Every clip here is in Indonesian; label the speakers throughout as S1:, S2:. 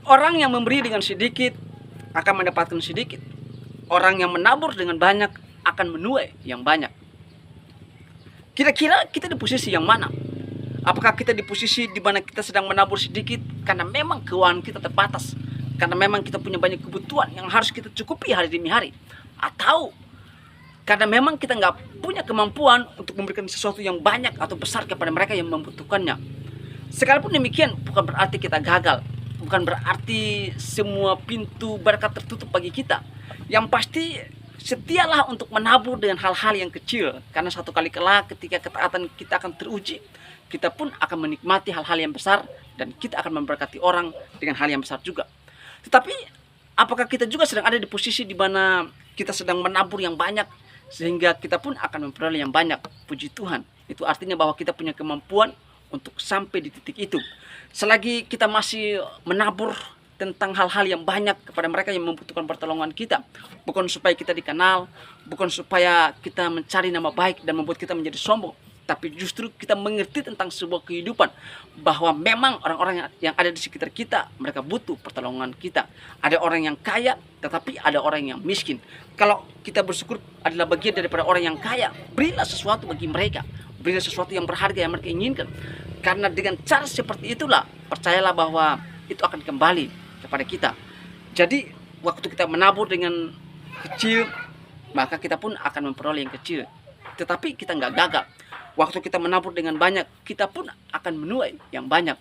S1: Orang yang memberi dengan sedikit akan mendapatkan sedikit. Orang yang menabur dengan banyak akan menuai yang banyak. Kira-kira kita di posisi yang mana? Apakah kita di posisi di mana kita sedang menabur sedikit karena memang keuangan kita terbatas, karena memang kita punya banyak kebutuhan yang harus kita cukupi hari demi hari, atau karena memang kita nggak punya kemampuan untuk memberikan sesuatu yang banyak atau besar kepada mereka yang membutuhkannya? Sekalipun demikian, bukan berarti kita gagal, bukan berarti semua pintu berkat tertutup bagi kita. Yang pasti, setialah untuk menabur dengan hal-hal yang kecil, karena satu kali kelak ketika ketaatan kita akan teruji, kita pun akan menikmati hal-hal yang besar dan kita akan memberkati orang dengan hal yang besar juga. Tetapi apakah kita juga sedang ada di posisi di mana kita sedang menabur yang banyak sehingga kita pun akan memperoleh yang banyak? Puji Tuhan. Itu artinya bahwa kita punya kemampuan untuk sampai di titik itu. Selagi kita masih menabur tentang hal-hal yang banyak kepada mereka yang membutuhkan pertolongan kita, bukan supaya kita dikenal, bukan supaya kita mencari nama baik dan membuat kita menjadi sombong, tapi justru kita mengerti tentang sebuah kehidupan bahwa memang orang-orang yang ada di sekitar kita, mereka butuh pertolongan kita. Ada orang yang kaya, tetapi ada orang yang miskin. Kalau kita bersyukur adalah bagian daripada orang yang kaya, berilah sesuatu bagi mereka, berilah sesuatu yang berharga yang mereka inginkan. Karena dengan cara seperti itulah, percayalah bahwa itu akan kembali kepada kita. Jadi waktu kita menabur dengan kecil, maka kita pun akan memperoleh yang kecil. Tetapi kita nggak gagal. Waktu kita menabur dengan banyak, kita pun akan menuai yang banyak.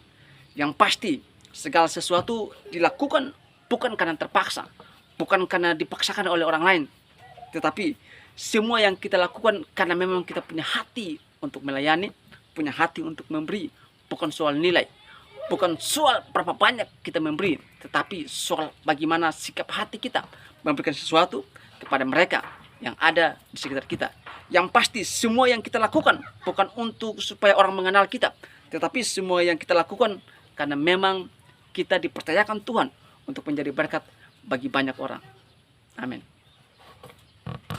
S1: Yang pasti, segala sesuatu dilakukan bukan karena terpaksa, bukan karena dipaksakan oleh orang lain, tetapi semua yang kita lakukan karena memang kita punya hati untuk melayani, punya hati untuk memberi. Bukan soal nilai, bukan soal berapa banyak kita memberi, tetapi soal bagaimana sikap hati kita memberikan sesuatu kepada mereka yang ada di sekitar kita. Yang pasti semua yang kita lakukan bukan untuk supaya orang mengenal kita, tetapi semua yang kita lakukan karena memang kita dipercayakan Tuhan untuk menjadi berkat bagi banyak orang. Amin.